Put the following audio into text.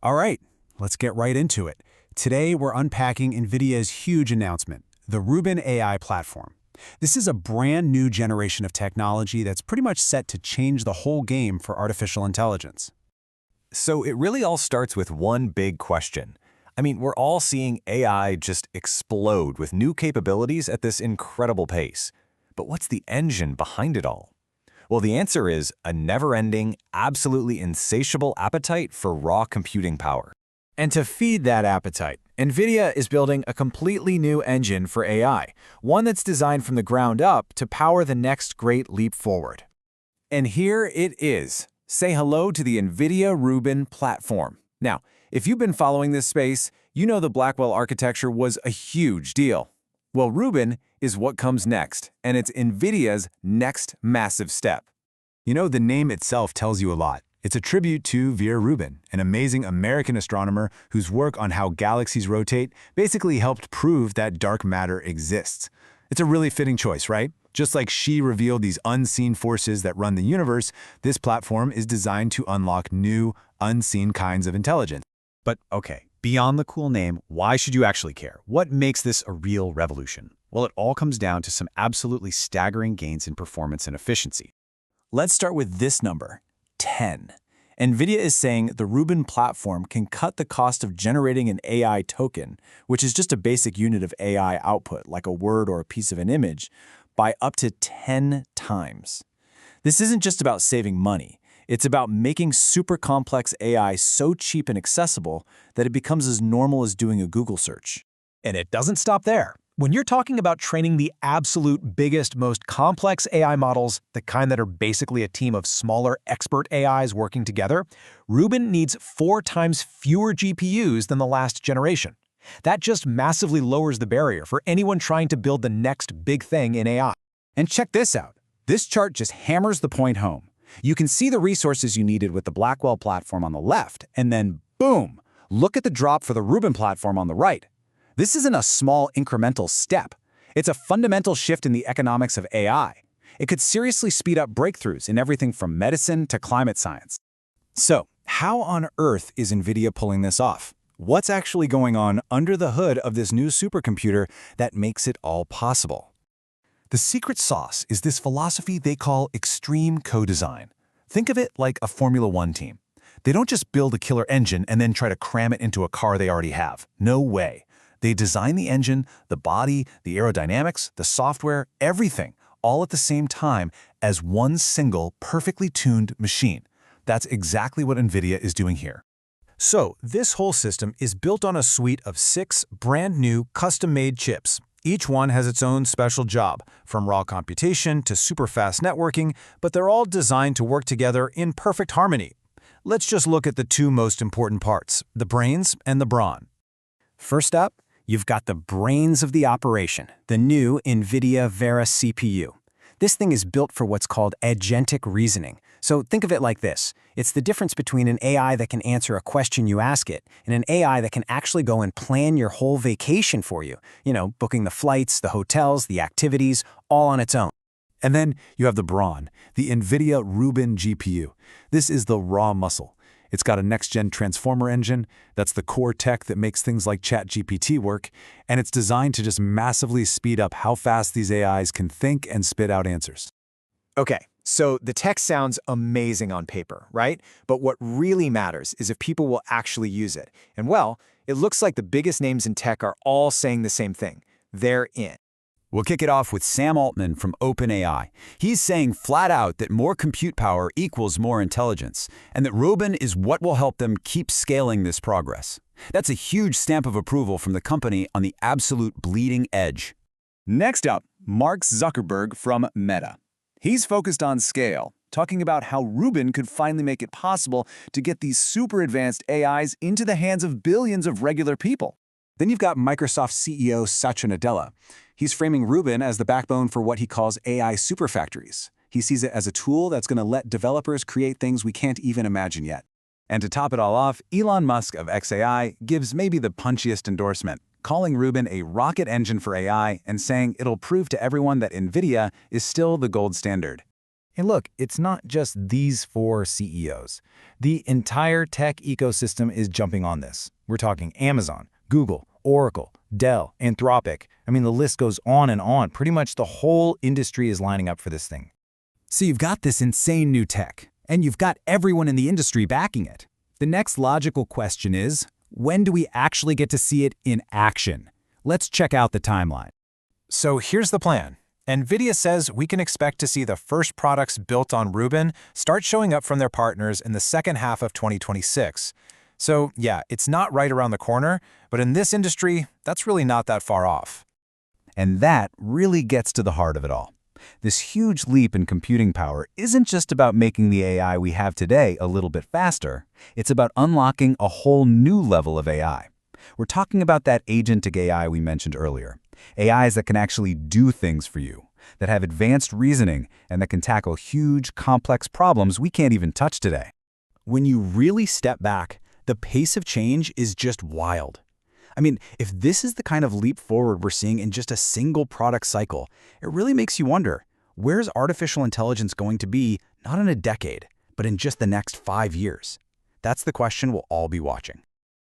All right, let's get right into it. Today, we're unpacking NVIDIA's huge announcement, the Rubin AI platform. This is a brand new generation of technology that's pretty much set to change the whole game for artificial intelligence. So it really all starts with one big question. We're all seeing AI just explode with new capabilities at this incredible pace. But what's the engine behind it all? Well, the answer is a never-ending, absolutely insatiable appetite for raw computing power. And to feed that appetite, NVIDIA is building a completely new engine for AI, one that's designed from the ground up to power the next great leap forward. And here it is. Say hello to the NVIDIA Rubin platform. Now, if you've been following this space, you know the Blackwell architecture was a huge deal. Well, Rubin is what comes next, and it's NVIDIA's next massive step. You know, the name itself tells you a lot. It's a tribute to Vera Rubin, an amazing American astronomer whose work on how galaxies rotate basically helped prove that dark matter exists. It's a really fitting choice, right? Just like she revealed these unseen forces that run the universe, this platform is designed to unlock new, unseen kinds of intelligence. But okay, beyond the cool name, why should you actually care? What makes this a real revolution? Well, it all comes down to some absolutely staggering gains in performance and efficiency. Let's start with this number, 10. NVIDIA is saying the Rubin platform can cut the cost of generating an AI token, which is just a basic unit of AI output, like a word or a piece of an image, by up to 10 times. This isn't just about saving money. It's about making super complex AI so cheap and accessible that it becomes as normal as doing a Google search. And it doesn't stop there. When you're talking about training the absolute biggest, most complex AI models, the kind that are basically a team of smaller expert AIs working together, Rubin needs 4 times fewer GPUs than the last generation. That just massively lowers the barrier for anyone trying to build the next big thing in AI. And check this out. This chart just hammers the point home. You can see the resources you needed with the Blackwell platform on the left, and then boom, look at the drop for the Rubin platform on the right. This isn't a small incremental step. It's a fundamental shift in the economics of AI. It could seriously speed up breakthroughs in everything from medicine to climate science. So, how on earth is NVIDIA pulling this off? What's actually going on under the hood of this new supercomputer that makes it all possible? The secret sauce is this philosophy they call extreme co-design. Think of it like a Formula One team. They don't just build a killer engine and then try to cram it into a car they already have. No way. They design the engine, the body, the aerodynamics, the software, everything, all at the same time as one single, perfectly tuned machine. That's exactly what NVIDIA is doing here. So, this whole system is built on a suite of 6 brand new, custom-made chips. Each one has its own special job, from raw computation to super fast networking, but they're all designed to work together in perfect harmony. Let's just look at the 2 most important parts, the brains and the brawn. First up, you've got the brains of the operation, the new NVIDIA Vera CPU. This thing is built for what's called agentic reasoning. So think of it like this. It's the difference between an AI that can answer a question you ask it and an AI that can actually go and plan your whole vacation for you. You know, booking the flights, the hotels, the activities, all on its own. And then you have the brawn, the NVIDIA Rubin GPU. This is the raw muscle. It's got a next-gen transformer engine, that's the core tech that makes things like ChatGPT work, and it's designed to just massively speed up how fast these AIs can think and spit out answers. Okay, so the tech sounds amazing on paper, right? But what really matters is if people will actually use it. And well, it looks like the biggest names in tech are all saying the same thing. They're in. We'll kick it off with Sam Altman from OpenAI. He's saying flat out that more compute power equals more intelligence, and that Rubin is what will help them keep scaling this progress. That's a huge stamp of approval from the company on the absolute bleeding edge. Next up, Mark Zuckerberg from Meta. He's focused on scale, talking about how Rubin could finally make it possible to get these super advanced AIs into the hands of billions of regular people. Then you've got Microsoft CEO Satya Nadella. He's framing Rubin as the backbone for what he calls AI superfactories. He sees it as a tool that's going to let developers create things we can't even imagine yet. And to top it all off, Elon Musk of xAI gives maybe the punchiest endorsement, calling Rubin a rocket engine for AI and saying it'll prove to everyone that NVIDIA is still the gold standard. And look, it's not just these 4 CEOs. The entire tech ecosystem is jumping on this. We're talking Amazon, Google, Oracle, Dell, Anthropic. I mean, the list goes on and on. Pretty much the whole industry is lining up for this thing. So you've got this insane new tech, and you've got everyone in the industry backing it. The next logical question is, when do we actually get to see it in action? Let's check out the timeline. So here's the plan. NVIDIA says we can expect to see the first products built on Rubin start showing up from their partners in the second half of 2026. So yeah, it's not right around the corner, but in this industry, that's really not that far off. And that really gets to the heart of it all. This huge leap in computing power isn't just about making the AI we have today a little bit faster. It's about unlocking a whole new level of AI. We're talking about that agentic AI we mentioned earlier. AIs that can actually do things for you, that have advanced reasoning, and that can tackle huge, complex problems we can't even touch today. When you really step back, the pace of change is just wild. I mean, if this is the kind of leap forward we're seeing in just a single product cycle, it really makes you wonder, where's artificial intelligence going to be not in a decade, but in just the next 5 years? That's the question we'll all be watching.